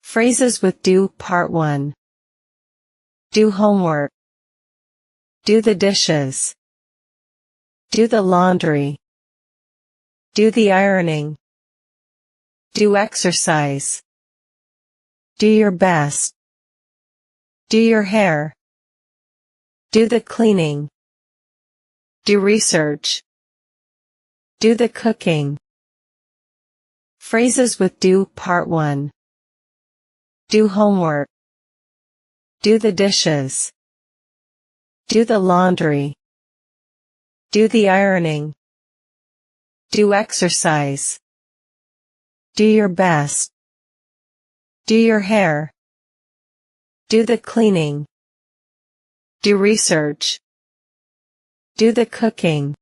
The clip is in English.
Phrases with do. Part 1. Do homework. Do the dishes. Do the laundry. Do the ironing. Do exercise. Do your best. Do your hair. Do the cleaning. Do research. Do the cooking. Phrases with do. Part 1. Do homework. Do the dishes. Do the laundry. Do the ironing. Do exercise. Do your best. Do your hair. Do the cleaning. Do research. Do the cooking.